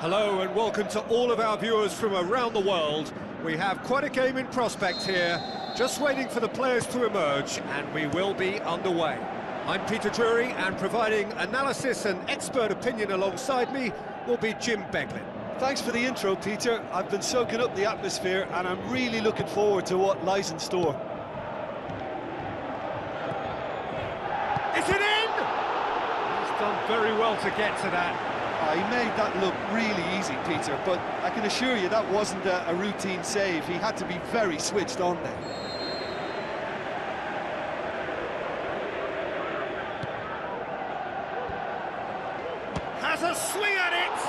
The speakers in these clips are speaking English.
Hello and welcome to all of our viewers from around the world. We have quite a game in prospect here, just waiting for the players to emerge, and we will be underway. I'm Peter Drury, and providing analysis and expert opinion alongside me will be Jim Beglin. Thanks for the intro, Peter. I've been soaking up the atmosphere, and I'm really looking forward to what lies in store. Is it in? He's done very well to get to that. He made that look really easy, Peter, but I can assure you that wasn't a routine save. He had to be very switched on there. Has a swing at it!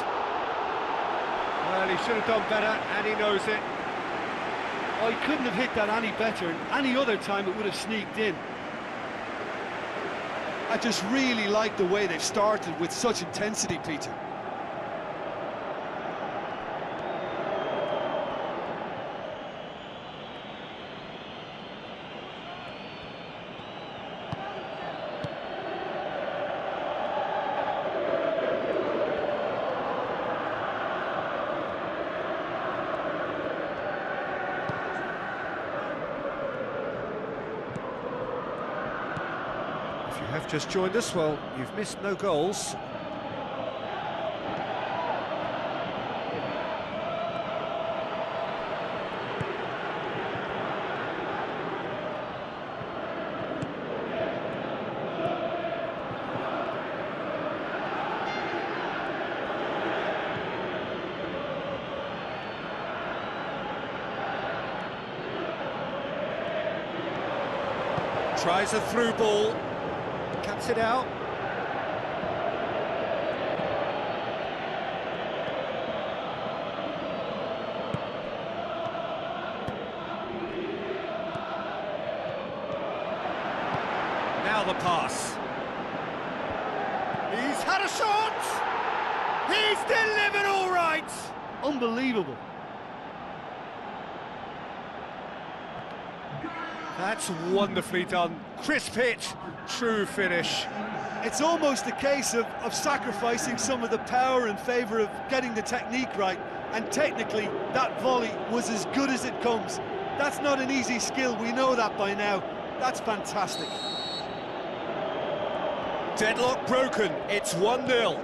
Well, he should have done better, and he knows it. Oh, he couldn't have hit that any better. Any other time it would have sneaked in. I just really like the way they've started with such intensity, Peter. have just joined us, well, you've missed no goals. Tries a through ball, cuts it out. Now the pass. He's had a shot! He's delivered all right! Unbelievable. That's wonderfully done. Crisp hit, true finish. It's almost a case of sacrificing some of the power in favour of getting the technique right, and technically that volley was as good as it comes. That's not an easy skill, we know that by now. That's fantastic. Deadlock broken, it's 1-0.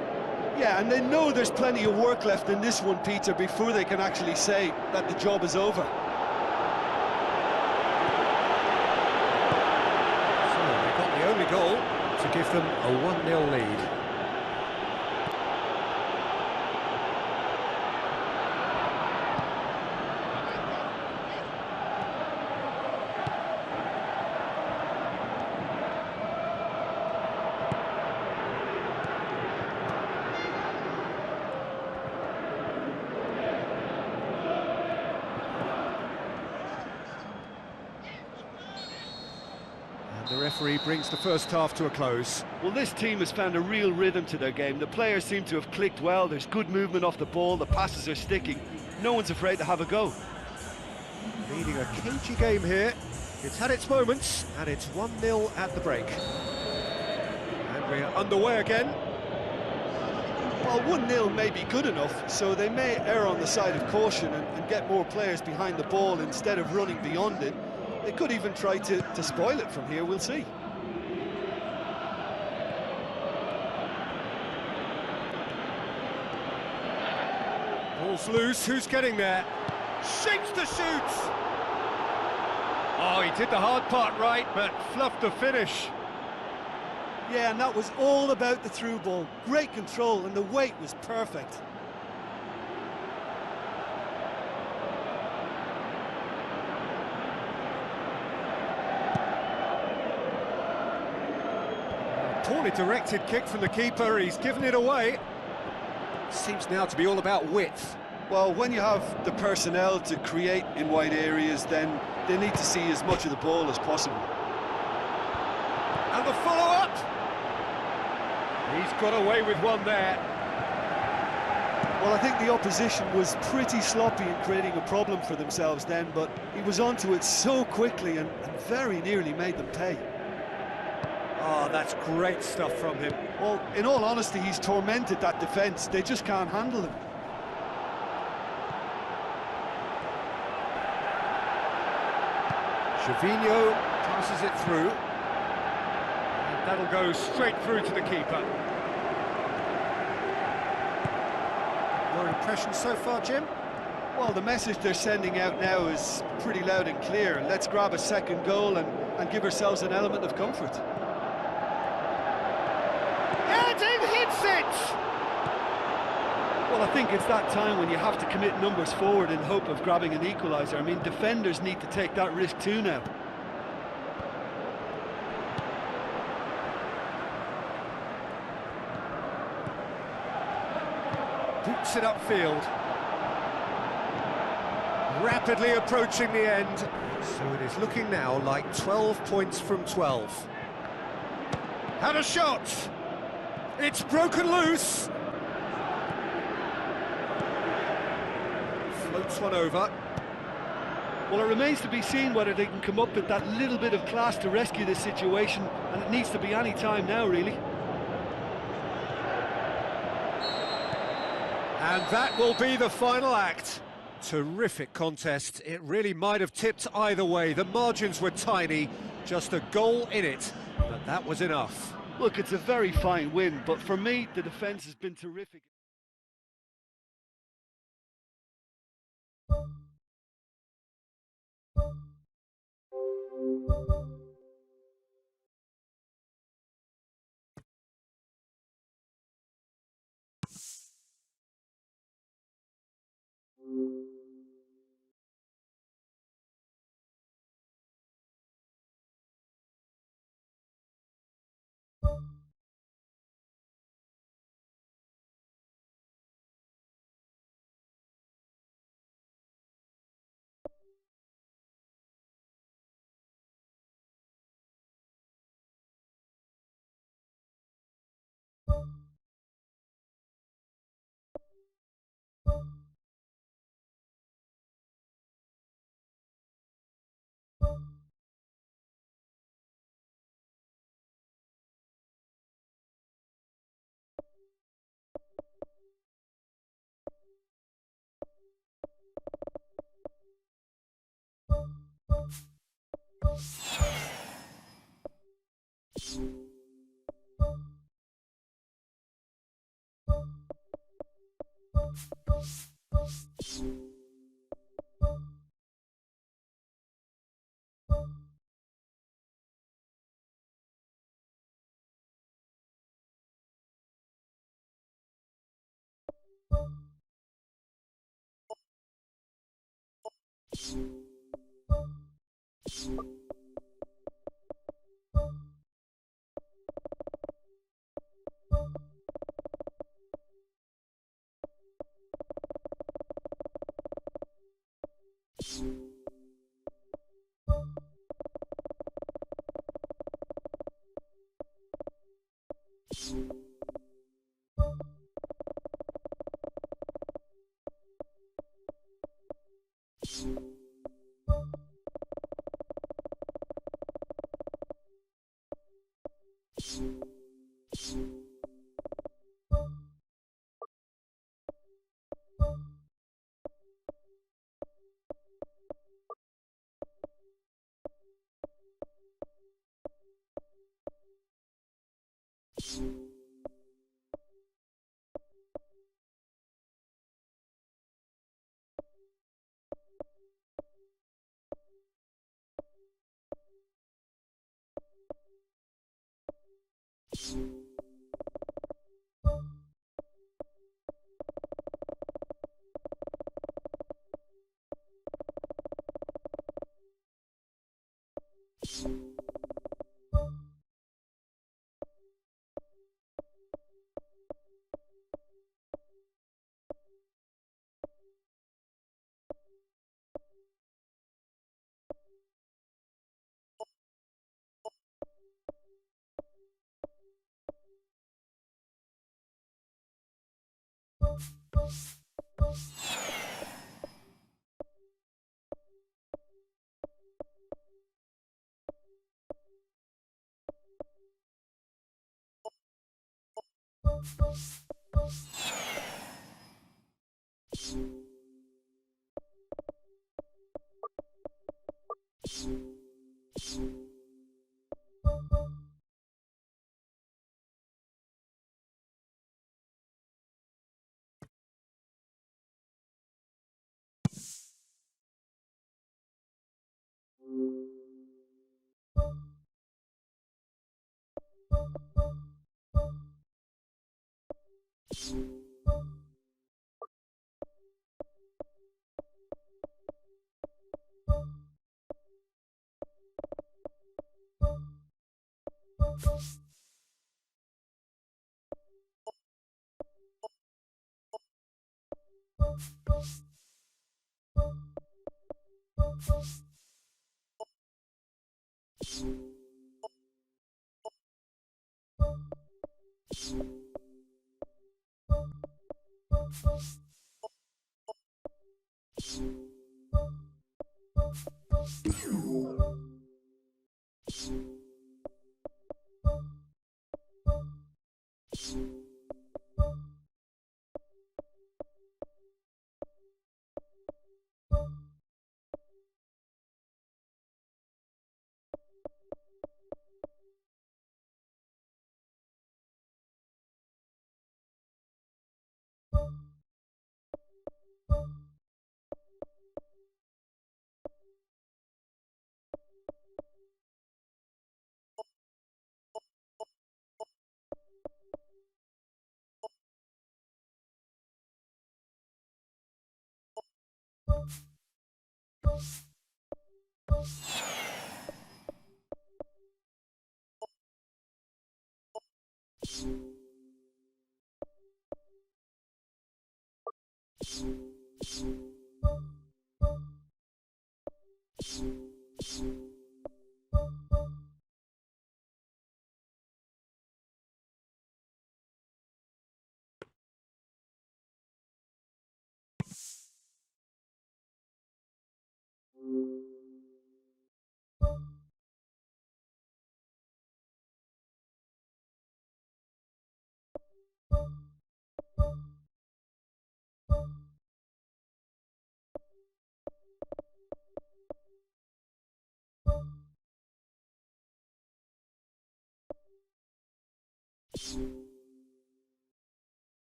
Yeah, and they know there's plenty of work left in this one, Peter, before they can actually say that the job is over. Only goal to give them a 1-0 lead. The referee brings the first half to a close. Well, this team has found a real rhythm to their game. The players seem to have clicked well. There's good movement off the ball. The passes are sticking. No one's afraid to have a go. Leading a cagey game here. It's had its moments, and it's 1-0 at the break. And we're underway again. Well, 1-0 may be good enough, so they may err on the side of caution and get more players behind the ball instead of running beyond it. They could even try to spoil it from here, we'll see. Ball's loose, who's getting there? Shapes to shoot! Oh, he did the hard part right, but fluffed the finish. Yeah, and that was all about the through ball. Great control, and the weight was perfect. Poorly directed kick from the keeper, he's given it away. Seems now to be all about width. Well, when you have the personnel to create in wide areas, then they need to see as much of the ball as possible. And the follow-up! He's got away with one there. Well, I think the opposition was pretty sloppy in creating a problem for themselves then, but he was onto it so quickly and very nearly made them pay. Oh, that's great stuff from him. Well, in all honesty, he's tormented that defence. They just can't handle him. Gervinho passes it through. And that'll go straight through to the keeper. Your impression so far, Jim? Well, the message they're sending out now is pretty loud and clear. Let's grab a second goal and give ourselves an element of comfort. Hits it! Well, I think it's that time when you have to commit numbers forward in hope of grabbing an equaliser. I mean, defenders need to take that risk too now. Boots it upfield. Rapidly approaching the end. So it is looking now like 12 points from 12. Had a shot! It's broken loose! Floats one over. Well, it remains to be seen whether they can come up with that little bit of class to rescue this situation, and it needs to be any time now, really. And that will be the final act. Terrific contest. It really might have tipped either way. The margins were tiny, just a goal in it, but that was enough. Look, it's a very fine win, but for me, the defence has been terrific.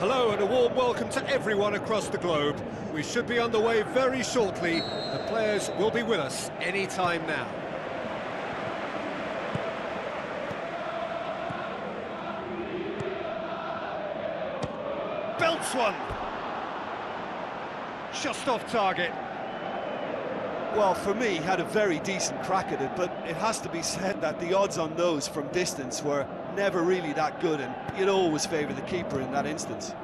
Hello and a warm welcome to everyone across the globe. We should be underway very shortly. The players will be with us any time now. Belts one. Just off target. Well, for me, he had a very decent crack at it, but it has to be said that the odds on those from distance were never really that good, and you'd always favour the keeper in that instance.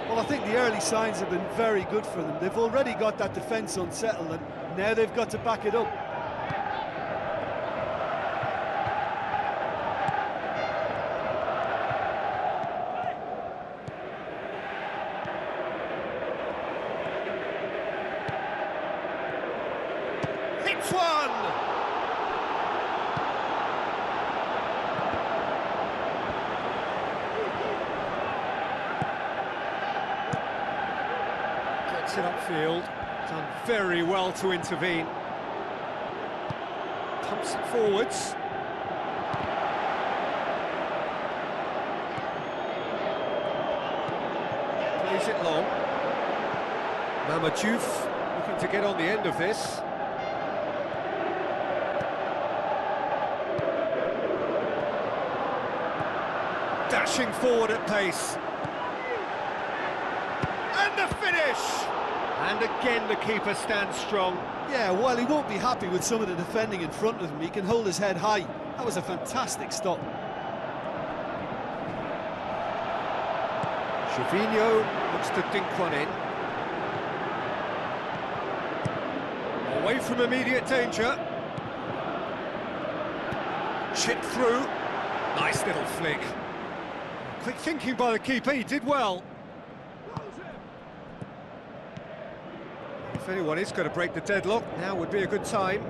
Well, I think the early signs have been very good for them. They've already got that defence unsettled, and now they've got to back it up. Hits one! Gets it upfield. Done very well to intervene. Pumps it forwards. Plays it long. Mamadiouf looking to get on the end of this. Dashing forward at pace. And the finish! And again the keeper stands strong. Yeah, while he won't be happy with some of the defending in front of him, he can hold his head high. That was a fantastic stop. Gervinho looks to dink one in. Away from immediate danger. Chip through. Nice little flick. Quick thinking by the keeper, he did well. If anyone is going to break the deadlock, now would be a good time.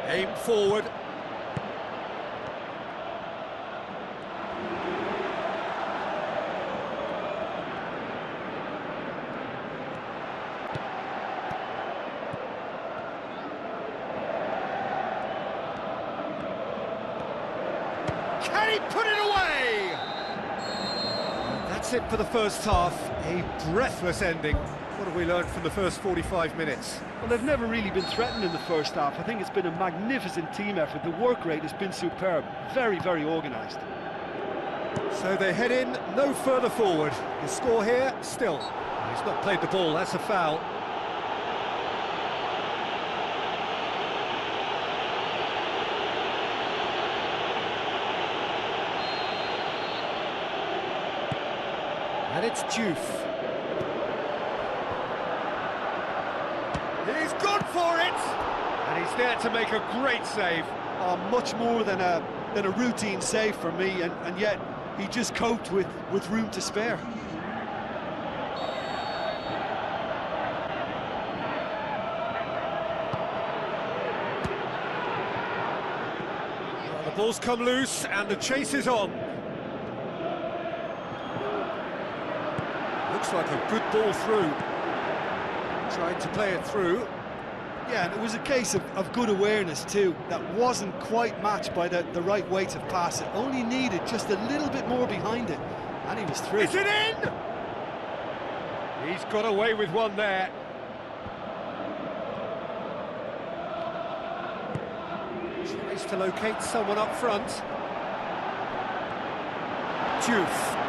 Aim forward. Can he put it away? That's it for the first half. A breathless ending. What have we learned from the first 45 minutes? Well, they've never really been threatened in the first half. I think it's been a magnificent team effort. The work rate has been superb. Very, very organised. So they head in no further forward. The score here, still. He's not played the ball, that's a foul. And it's Diouf. He's gone for it! And he's there to make a great save. Much more than a routine save for me, and yet he just coped with room to spare. Well, the ball's come loose and the chase is on. Looks like a good ball through. Trying to play it through. Yeah, and it was a case of good awareness too. That wasn't quite matched by the right weight of pass. It only needed just a little bit more behind it, and he was through. Is it in? He's got away with one there. Tries to locate someone up front. Diouf.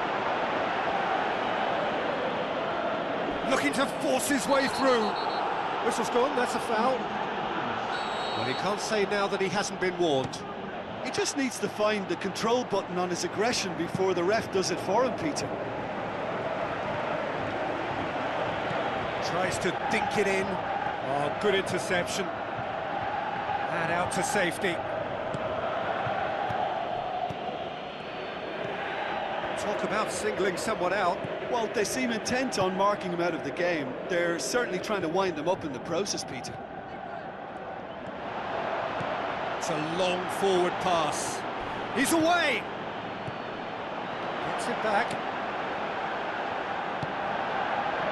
Looking to force his way through. Whistle's gone, that's a foul. Well, he can't say now that he hasn't been warned. He just needs to find the control button on his aggression before the ref does it for him, Peter. Tries to dink it in. Oh, good interception. And out to safety. Talk about singling someone out. Well, they seem intent on marking him out of the game. They're certainly trying to wind him up in the process, Peter. It's a long forward pass. He's away! Gets it back.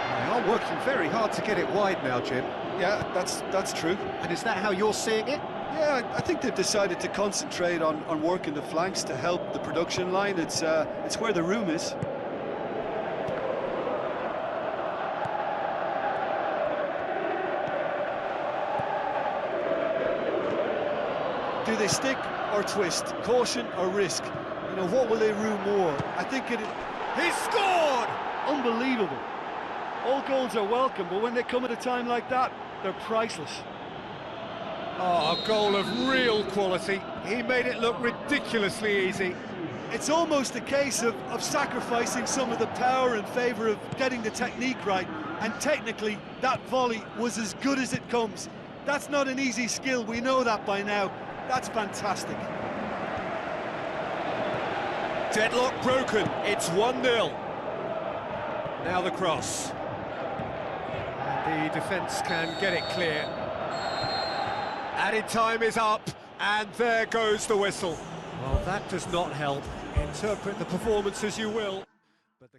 They are working very hard to get it wide now, Jim. Yeah, that's true. And is that how you're seeing it? Yeah, I think they've decided to concentrate on working the flanks to help the production line. It's where the room is. Do they stick or twist? Caution or risk? You know, what will they rue more? I think it... He's scored! Unbelievable. All goals are welcome, but when they come at a time like that, they're priceless. Oh, a goal of real quality. He made it look ridiculously easy. It's almost a case of sacrificing some of the power in favour of getting the technique right, and technically that volley was as good as it comes. That's not an easy skill, we know that by now. That's fantastic. Deadlock broken, it's 1-0. Now the cross. And the defence can get it clear. Added time is up, and there goes the whistle. Well, that does not help. Interpret the performance as you will. But the...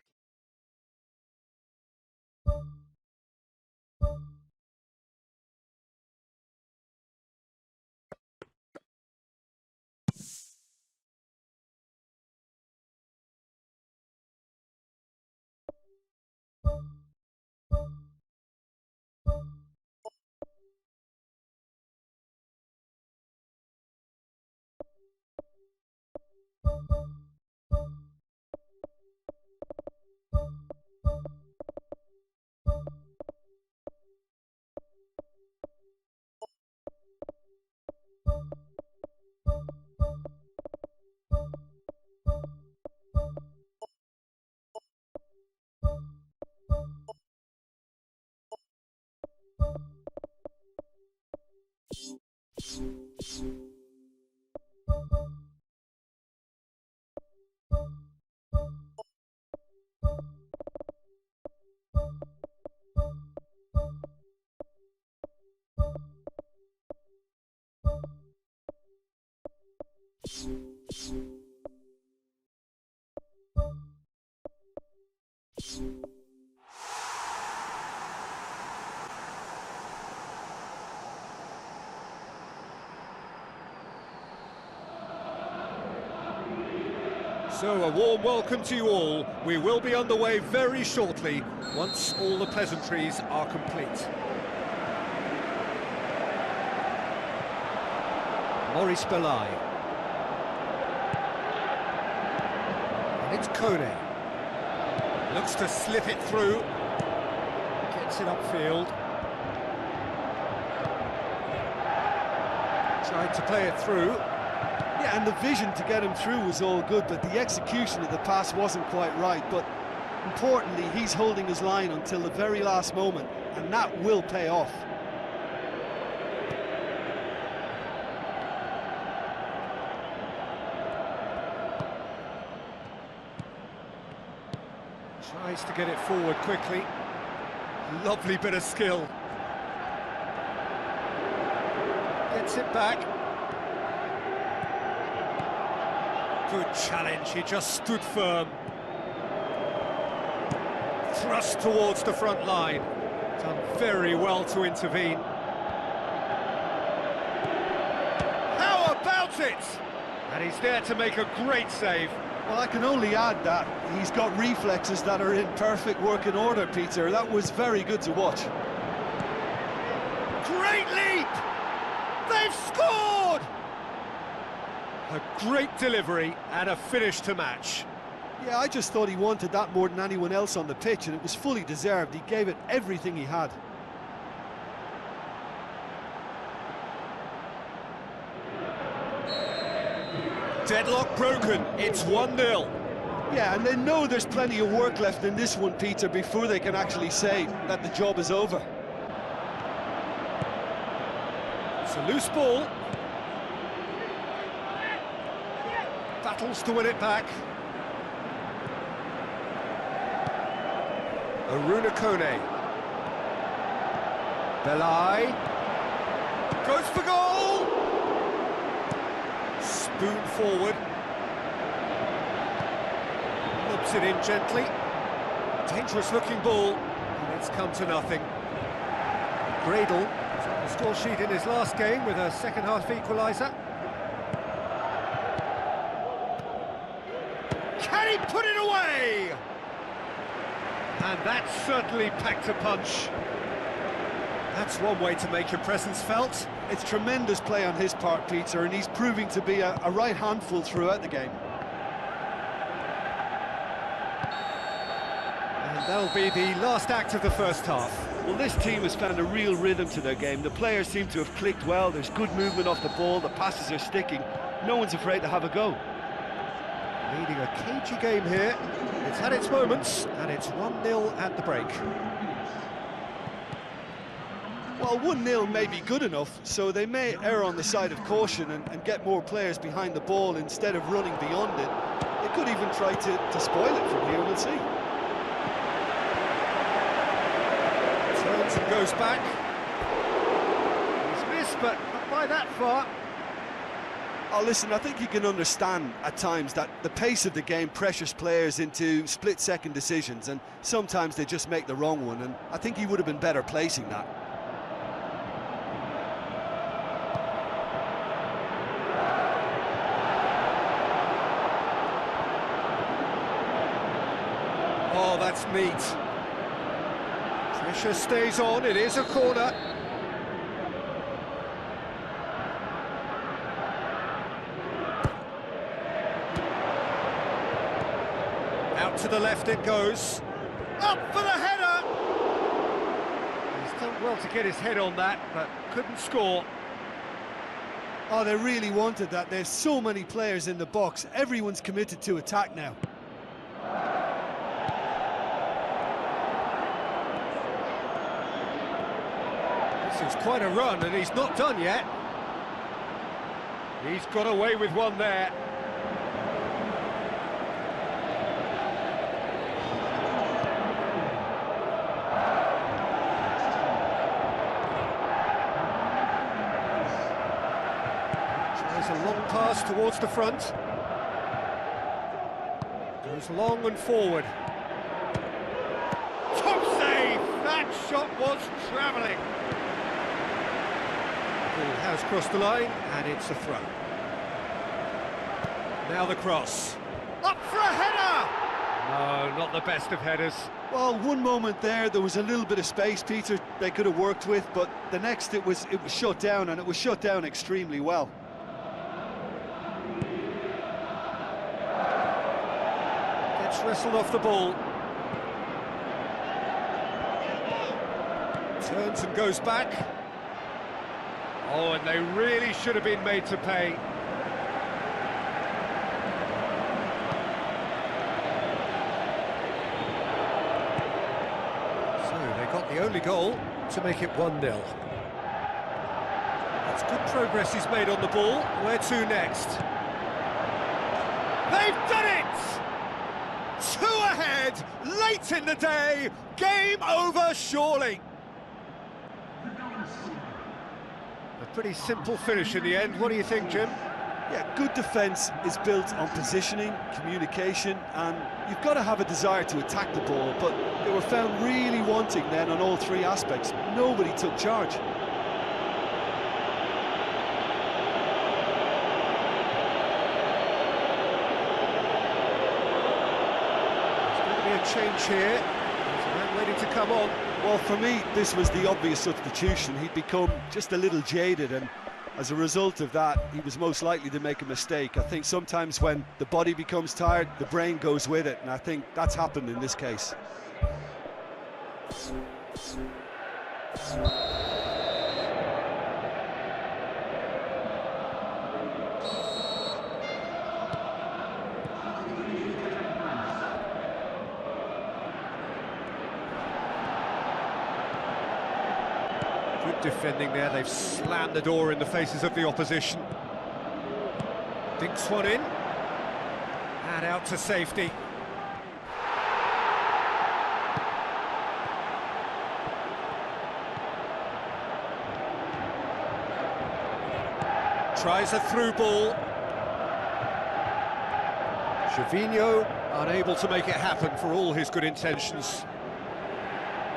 So, a warm welcome to you all. We will be underway very shortly, once all the pleasantries are complete. Maurice Belay. And it's Kone. Looks to slip it through. Gets it upfield. Tried to play it through. Yeah, and the vision to get him through was all good, but the execution of the pass wasn't quite right. But importantly, he's holding his line until the very last moment, and that will pay off. Tries to get it forward quickly. Lovely bit of skill. Gets it back. Good challenge, he just stood firm. Thrust towards the front line. Done very well to intervene. How about it? And he's there to make a great save. Well, I can only add that he's got reflexes that are in perfect working order, Peter. That was very good to watch. Great leap! They've scored! A great delivery and a finish to match. Yeah, I just thought he wanted that more than anyone else on the pitch, and it was fully deserved. He gave it everything he had. Deadlock broken, it's 1-0. Yeah, and they know there's plenty of work left in this one, Peter, before they can actually say that the job is over. It's a loose ball. Battles to win it back. Aruna Kone. Belay. Goes for goal! Spoon forward. Lobs it in gently. Dangerous looking ball. And it's come to nothing. Gradle is on the score sheet in his last game with a second-half equaliser. Can he put it away? And that certainly packed a punch. That's one way to make your presence felt. It's tremendous play on his part, Peter, and he's proving to be a right handful throughout the game. And That'll be the last act of the first half. Well, this team has found a real rhythm to their game. The players seem to have clicked well. There's good movement off the ball. The passes are sticking. No one's afraid to have a go. Leading a cagey game here. It's had its moments, and it's 1-0 at the break. Well, 1-0 may be good enough, so they may err on the side of caution and get more players behind the ball instead of running beyond it. They could even try to spoil it from here, we'll see. Turns and goes back. He's missed, but not by that far. Oh, listen, I think you can understand at times that the pace of the game pressures players into split-second decisions, and sometimes they just make the wrong one, and I think he would have been better placing that. Oh, that's neat. Pressure stays on, it is a corner. Out to the left it goes. Up for the header! He's done well to get his head on that, but couldn't score. Oh, they really wanted that. There's so many players in the box. Everyone's committed to attack now. This is quite a run, and he's not done yet. He's got away with one there. Tries a long pass towards the front. Goes long and forward. Top save! That shot was travelling. Ball has crossed the line, and it's a throw. Now the cross. Up for a header! No, not the best of headers. Well, one moment there was a little bit of space, Peter, they could have worked with, but the next it was shut down, and it was shut down extremely well. Gets wrestled off the ball. Turns and goes back. Oh, and they really should have been made to pay. So they got the only goal to make it 1-0. That's good progress he's made on the ball. Where to next? They've done it! 2 ahead, late in the day. Game over, surely. A pretty simple finish in the end. What do you think, Jim? Yeah, good defence is built on positioning, communication, and you've got to have a desire to attack the ball, but they were found really wanting then on all 3 aspects. Nobody took charge. There's going to be a change here. There's a man ready to come on. Well, for me, this was the obvious substitution. He'd become just a little jaded, and as a result of that, he was most likely to make a mistake. I think sometimes when the body becomes tired, the brain goes with it, and I think that's happened in this case. Good defending there, they've slammed the door in the faces of the opposition. Dinks one in, and out to safety. Tries a through ball. Gervinho unable to make it happen for all his good intentions.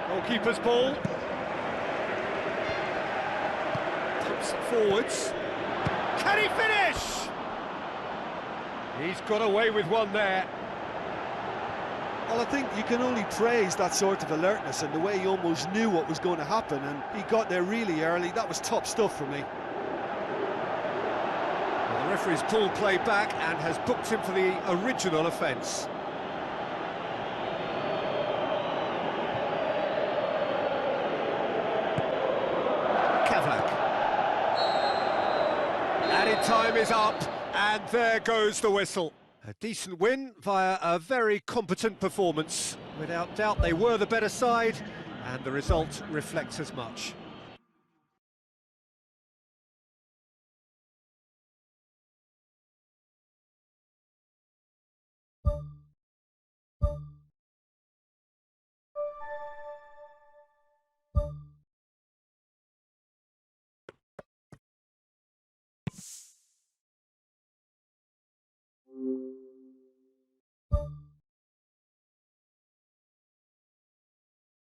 Goalkeeper's ball. Forwards. Can he finish? He's got away with one there. Well, I think you can only praise that sort of alertness and the way he almost knew what was going to happen, and he got there really early. That was top stuff for me. Well, the referee's pulled play back and has booked him for the original offence. Added time is up, and there goes the whistle. A decent win via a very competent performance. Without doubt, they were the better side, and the result reflects as much.